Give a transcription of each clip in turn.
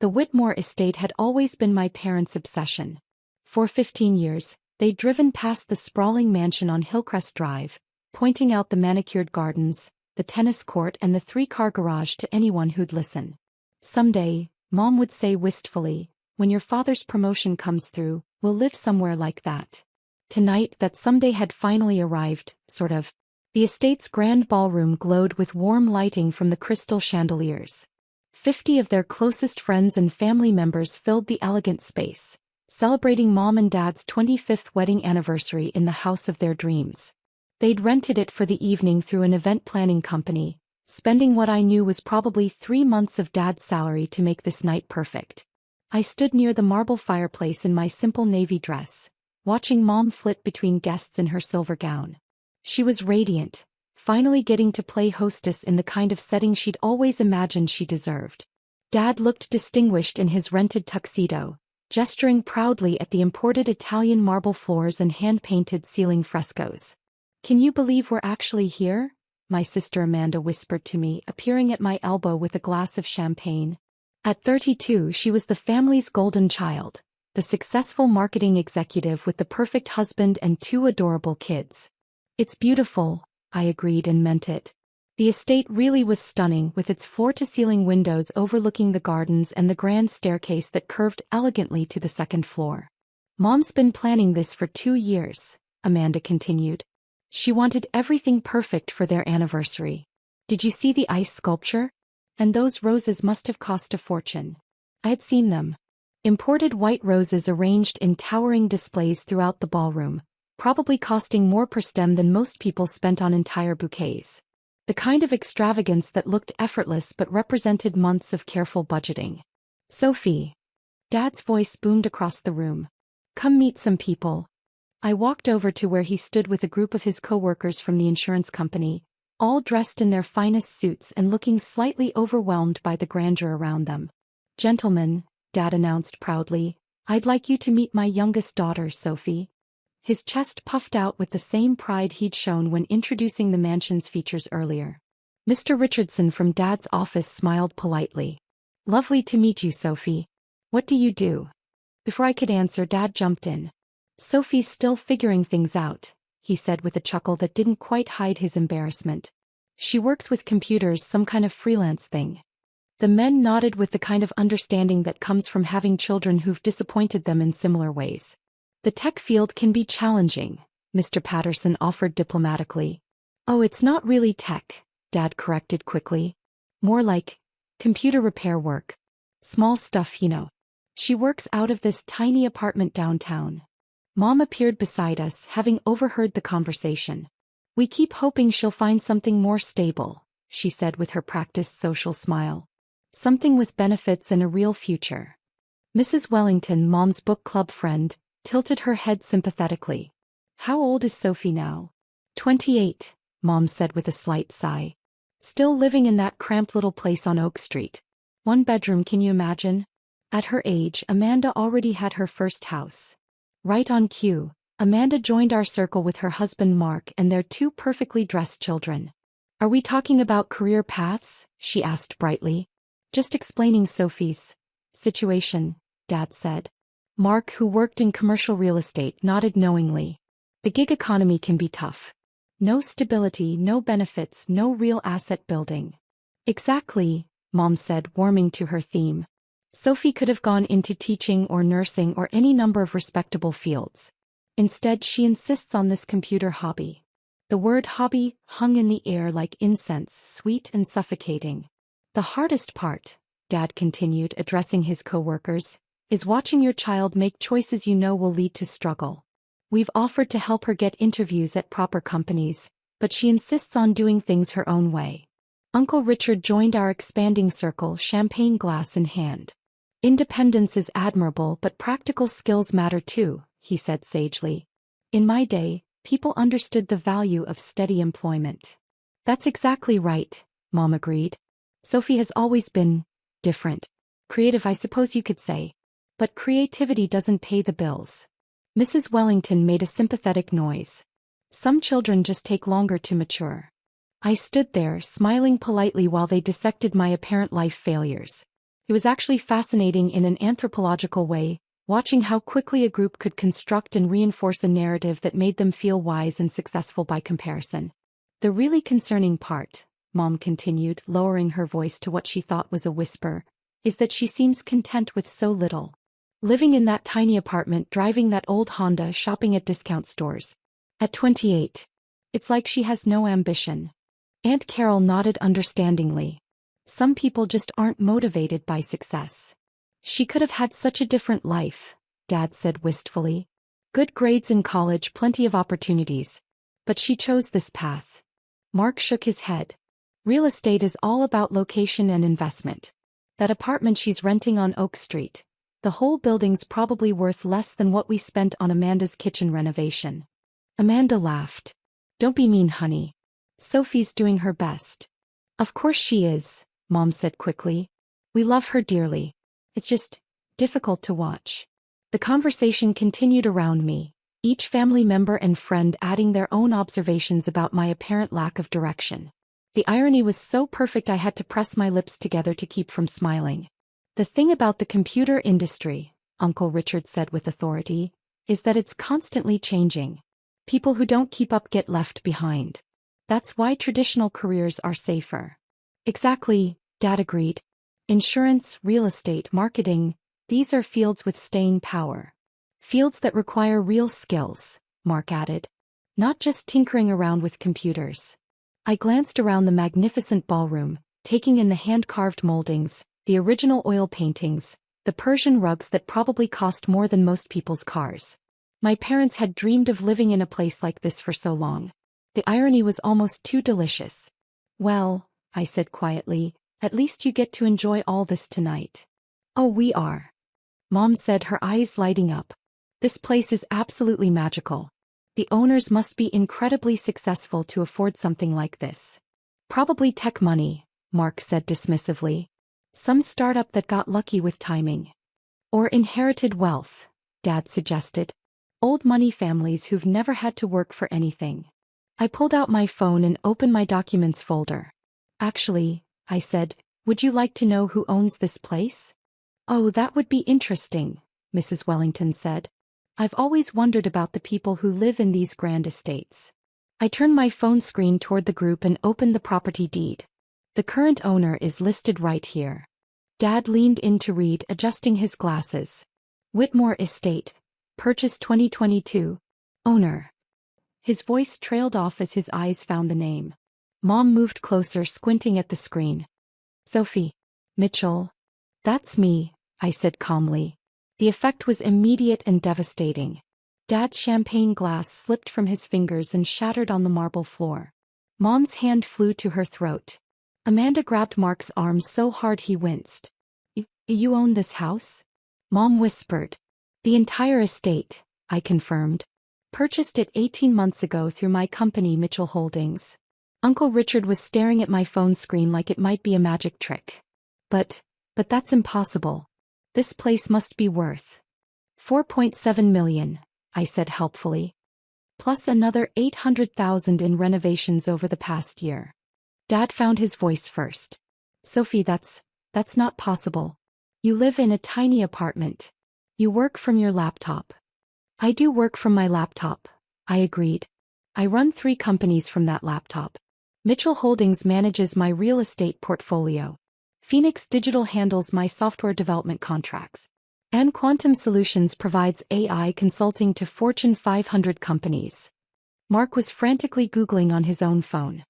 The Whitmore estate had always been my parents' obsession. For 15 years, they'd driven past the sprawling mansion on Hillcrest Drive, pointing out the manicured gardens, the tennis court and the 3-car garage to anyone who'd listen. Someday, Mom would say wistfully, when your father's promotion comes through, we'll live somewhere like that. Tonight that someday had finally arrived, sort of. The estate's grand ballroom glowed with warm lighting from the crystal chandeliers. 50 of their closest friends and family members filled the elegant space, celebrating Mom and Dad's 25th wedding anniversary in the house of their dreams. They'd rented it for the evening through an event planning company, spending what I knew was probably 3 months of Dad's salary to make this night perfect. I stood near the marble fireplace in my simple navy dress, watching Mom flit between guests in her silver gown. She was radiant, finally getting to play hostess in the kind of setting she'd always imagined she deserved. Dad looked distinguished in his rented tuxedo, gesturing proudly at the imported Italian marble floors and hand-painted ceiling frescoes. "Can you believe we're actually here?" my sister Amanda whispered to me, appearing at my elbow with a glass of champagne. At 32, she was the family's golden child, the successful marketing executive with the perfect husband and 2 adorable kids. "It's beautiful," I agreed and meant it. The estate really was stunning, with its floor-to-ceiling windows overlooking the gardens and the grand staircase that curved elegantly to the 2nd floor. "Mom's been planning this for 2 years," Amanda continued. "She wanted everything perfect for their anniversary. Did you see the ice sculpture? And those roses must have cost a fortune." I had seen them. Imported white roses arranged in towering displays throughout the ballroom, probably costing more per stem than most people spent on entire bouquets. The kind of extravagance that looked effortless but represented months of careful budgeting. "Sophie." Dad's voice boomed across the room. "Come meet some people." I walked over to where he stood with a group of his co-workers from the insurance company, all dressed in their finest suits and looking slightly overwhelmed by the grandeur around them. "Gentlemen," Dad announced proudly, "I'd like you to meet my youngest daughter, Sophie." His chest puffed out with the same pride he'd shown when introducing the mansion's features earlier. Mr. Richardson from Dad's office smiled politely. "Lovely to meet you, Sophie. What do you do?" Before I could answer, Dad jumped in. "Sophie's still figuring things out," he said with a chuckle that didn't quite hide his embarrassment. "She works with computers, some kind of freelance thing." The men nodded with the kind of understanding that comes from having children who've disappointed them in similar ways. "The tech field can be challenging," Mr. Patterson offered diplomatically. "Oh, it's not really tech," Dad corrected quickly. "More like computer repair work. Small stuff, you know." "She works out of this tiny apartment downtown." Mom appeared beside us, having overheard the conversation. "We keep hoping she'll find something more stable," she said with her practiced social smile. "Something with benefits and a real future." Mrs. Wellington, Mom's book club friend, tilted her head sympathetically. "How old is Sophie now?" 28, Mom said with a slight sigh. "Still living in that cramped little place on Oak Street. 1 bedroom, can you imagine?" At her age, Amanda already had her first house. Right on cue, Amanda joined our circle with her husband Mark and their 2 perfectly dressed children. "Are we talking about career paths?" she asked brightly. "Just explaining Sophie's situation," Dad said. Mark, who worked in commercial real estate, nodded knowingly. "The gig economy can be tough. No stability, no benefits, no real asset building." "Exactly," Mom said, warming to her theme. "Sophie could have gone into teaching or nursing or any number of respectable fields. Instead, she insists on this computer hobby." The word hobby hung in the air like incense, sweet and suffocating. "The hardest part," Dad continued, addressing his co-workers, "is watching your child make choices you know will lead to struggle. We've offered to help her get interviews at proper companies, but she insists on doing things her own way." Uncle Richard joined our expanding circle, champagne glass in hand. "Independence is admirable, but practical skills matter too," he said sagely. "In my day, people understood the value of steady employment." "That's exactly right," Mom agreed. "Sophie has always been different. Creative, I suppose you could say. But creativity doesn't pay the bills." Mrs. Wellington made a sympathetic noise. "Some children just take longer to mature." I stood there, smiling politely while they dissected my apparent life failures. It was actually fascinating in an anthropological way, watching how quickly a group could construct and reinforce a narrative that made them feel wise and successful by comparison. The really concerning part, Mom continued, lowering her voice to what she thought was a whisper, is that she seems content with so little. Living in that tiny apartment, driving that old Honda, shopping at discount stores. At 28. It's like she has no ambition. Aunt Carol nodded understandingly. Some people just aren't motivated by success. She could have had such a different life, Dad said wistfully. Good grades in college, plenty of opportunities. But she chose this path. Mark shook his head. Real estate is all about location and investment. That apartment she's renting on Oak Street. The whole building's probably worth less than what we spent on Amanda's kitchen renovation. Amanda laughed. Don't be mean, honey. Sophie's doing her best. Of course she is, Mom said quickly. We love her dearly. It's just difficult to watch. The conversation continued around me, each family member and friend adding their own observations about my apparent lack of direction. The irony was so perfect I had to press my lips together to keep from smiling. The thing about the computer industry, Uncle Richard said with authority, is that it's constantly changing. People who don't keep up get left behind. That's why traditional careers are safer. Exactly, Dad agreed. Insurance, real estate, marketing, these are fields with staying power. Fields that require real skills, Mark added. Not just tinkering around with computers. I glanced around the magnificent ballroom, taking in the hand-carved moldings, the original oil paintings, the Persian rugs that probably cost more than most people's cars. My parents had dreamed of living in a place like this for so long. The irony was almost too delicious. Well, I said quietly, at least you get to enjoy all this tonight. Oh, we are. Mom said, her eyes lighting up. This place is absolutely magical. The owners must be incredibly successful to afford something like this. Probably tech money, Mark said dismissively. Some startup that got lucky with timing. Or inherited wealth, Dad suggested. Old money families who've never had to work for anything. I pulled out my phone and opened my documents folder. Actually, I said, would you like to know who owns this place? Oh, that would be interesting, Mrs. Wellington said. I've always wondered about the people who live in these grand estates. I turned my phone screen toward the group and opened the property deed. The current owner is listed right here. Dad leaned in to read, adjusting his glasses. Whitmore Estate. Purchase 2022. Owner. His voice trailed off as his eyes found the name. Mom moved closer, squinting at the screen. Sophie. Mitchell. That's me, I said calmly. The effect was immediate and devastating. Dad's champagne glass slipped from his fingers and shattered on the marble floor. Mom's hand flew to her throat. Amanda grabbed Mark's arm so hard he winced. You own this house? Mom whispered. The entire estate, I confirmed. Purchased it 18 months ago through my company Mitchell Holdings. Uncle Richard was staring at my phone screen like it might be a magic trick. But that's impossible. This place must be worth $4.7 million, I said helpfully. Plus another $800,000 in renovations over the past year. Dad found his voice first. Sophie, that's not possible. You live in a tiny apartment. You work from your laptop. I do work from my laptop, I agreed. I run 3 companies from that laptop. Mitchell Holdings manages my real estate portfolio. Phoenix Digital handles my software development contracts. And Quantum Solutions provides AI consulting to Fortune 500 companies. Mark was frantically Googling on his own phone.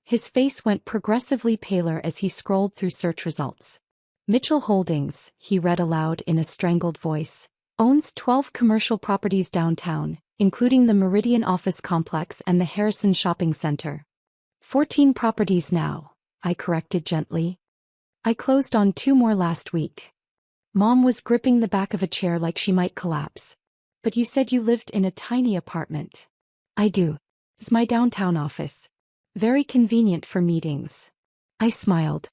His face went progressively paler as he scrolled through search results. Mitchell Holdings, he read aloud in a strangled voice, owns 12 commercial properties downtown, including the Meridian Office Complex and the Harrison Shopping Center. 14 properties now, I corrected gently. I closed on 2 more last week. Mom was gripping the back of a chair like she might collapse. But you said you lived in a tiny apartment. I do. It's my downtown office. Very convenient for meetings. I smiled.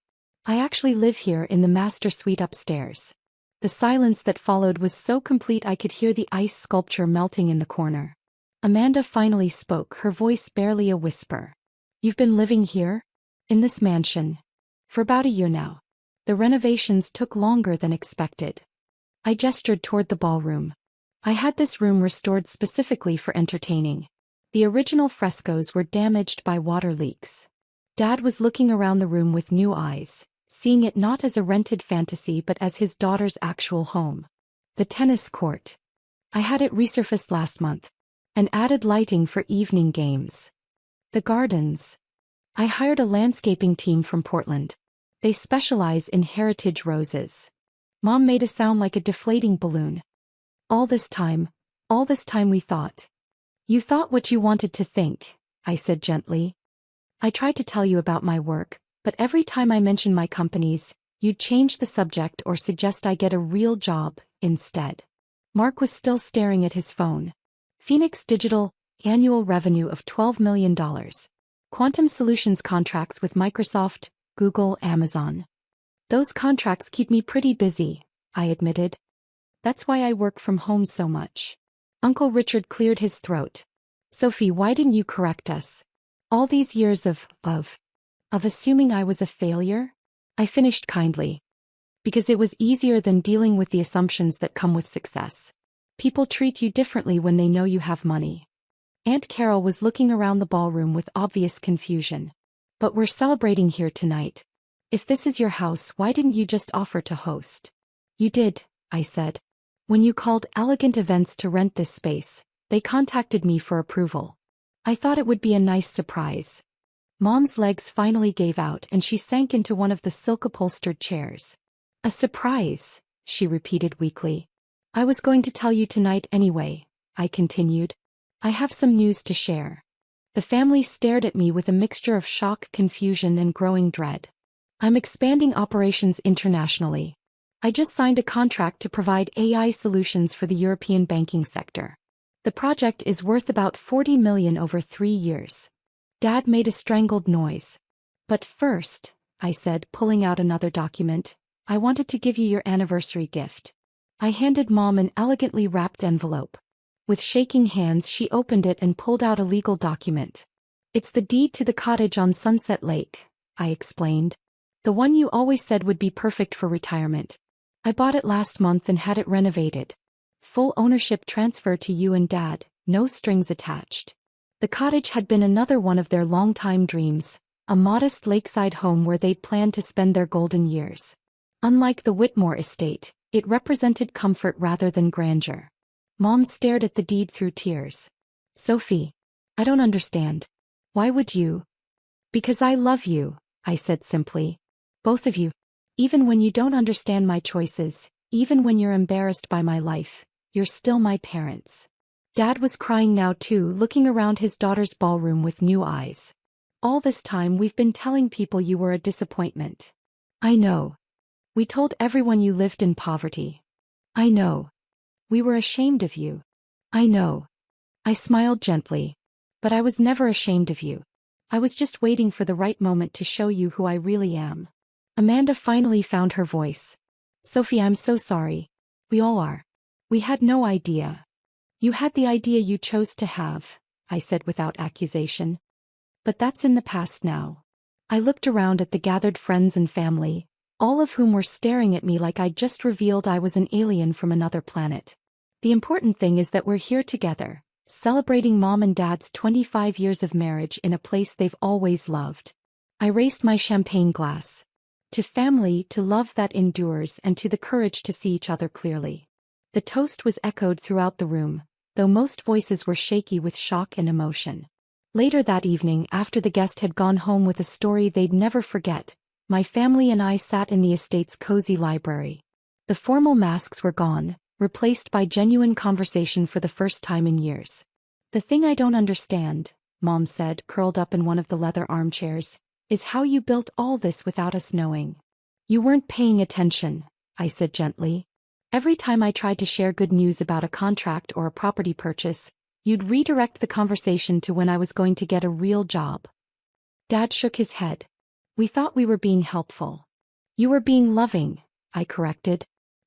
I actually live here in the master suite upstairs. The silence that followed was so complete I could hear the ice sculpture melting in the corner. Amanda finally spoke, her voice barely a whisper. You've been living here? In this mansion? For about a year now. The renovations took longer than expected. I gestured toward the ballroom. I had this room restored specifically for entertaining. The original frescoes were damaged by water leaks. Dad was looking around the room with new eyes, seeing it not as a rented fantasy but as his daughter's actual home. The tennis court. I had it resurfaced last month. And added lighting for evening games. The gardens. I hired a landscaping team from Portland. They specialize in heritage roses. Mom made a sound like a deflating balloon. All this time we thought. You thought what you wanted to think, I said gently. I tried to tell you about my work, but every time I mentioned my companies, you'd change the subject or suggest I get a real job instead. Mark was still staring at his phone. Phoenix Digital, annual revenue of $12 million. Quantum Solutions contracts with Microsoft, Google, Amazon. Those contracts keep me pretty busy, I admitted. That's why I work from home so much. Uncle Richard cleared his throat. Sophie, why didn't you correct us? All these years of assuming I was a failure? I finished kindly. Because it was easier than dealing with the assumptions that come with success. People treat you differently when they know you have money. Aunt Carol was looking around the ballroom with obvious confusion. But we're celebrating here tonight. If this is your house, why didn't you just offer to host? You did, I said. When you called Elegant Events to rent this space, they contacted me for approval. I thought it would be a nice surprise. Mom's legs finally gave out and she sank into one of the silk-upholstered chairs. A surprise, she repeated weakly. I was going to tell you tonight anyway, I continued. I have some news to share. The family stared at me with a mixture of shock, confusion, and growing dread. I'm expanding operations internationally. I just signed a contract to provide AI solutions for the European banking sector. The project is worth about $40 million over 3 years. Dad made a strangled noise. But first, I said, pulling out another document, I wanted to give you your anniversary gift. I handed Mom an elegantly wrapped envelope. With shaking hands, she opened it and pulled out a legal document. It's the deed to the cottage on Sunset Lake, I explained. The one you always said would be perfect for retirement. I bought it last month and had it renovated. Full ownership transfer to you and Dad, no strings attached. The cottage had been another one of their longtime dreams, a modest lakeside home where they'd planned to spend their golden years. Unlike the Whitmore estate, it represented comfort rather than grandeur. Mom stared at the deed through tears. Sophie, I don't understand. Why would you? Because I love you, I said simply. Both of you. Even when you don't understand my choices, even when you're embarrassed by my life, you're still my parents. Dad was crying now too, looking around his daughter's ballroom with new eyes. All this time we've been telling people you were a disappointment. I know. We told everyone you lived in poverty. I know. We were ashamed of you. I know. I smiled gently. But I was never ashamed of you. I was just waiting for the right moment to show you who I really am. Amanda finally found her voice. Sophie, I'm so sorry. We all are. We had no idea. You had the idea you chose to have, I said without accusation. But that's in the past now. I looked around at the gathered friends and family, all of whom were staring at me like I'd just revealed I was an alien from another planet. The important thing is that we're here together, celebrating Mom and Dad's 25 years of marriage in a place they've always loved. I raised my champagne glass. To family, to love that endures, and to the courage to see each other clearly. The toast was echoed throughout the room, though most voices were shaky with shock and emotion. Later that evening, after the guest had gone home with a story they'd never forget, my family and I sat in the estate's cozy library. The formal masks were gone, replaced by genuine conversation for the first time in years. The thing I don't understand, Mom said, curled up in one of the leather armchairs, is how you built all this without us knowing. You weren't paying attention, I said gently. Every time I tried to share good news about a contract or a property purchase, you'd redirect the conversation to when I was going to get a real job. Dad shook his head. We thought we were being helpful. You were being loving, I corrected.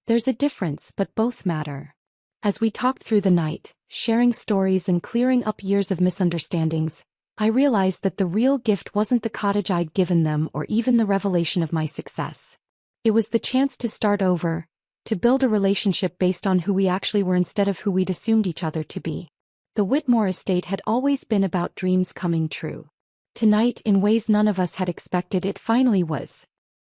There's a difference, but both matter. As we talked through the night, sharing stories and clearing up years of misunderstandings, I realized that the real gift wasn't the cottage I'd given them or even the revelation of my success. It was the chance to start over, to build a relationship based on who we actually were instead of who we'd assumed each other to be. The Whitmore estate had always been about dreams coming true. Tonight, in ways none of us had expected, it finally was.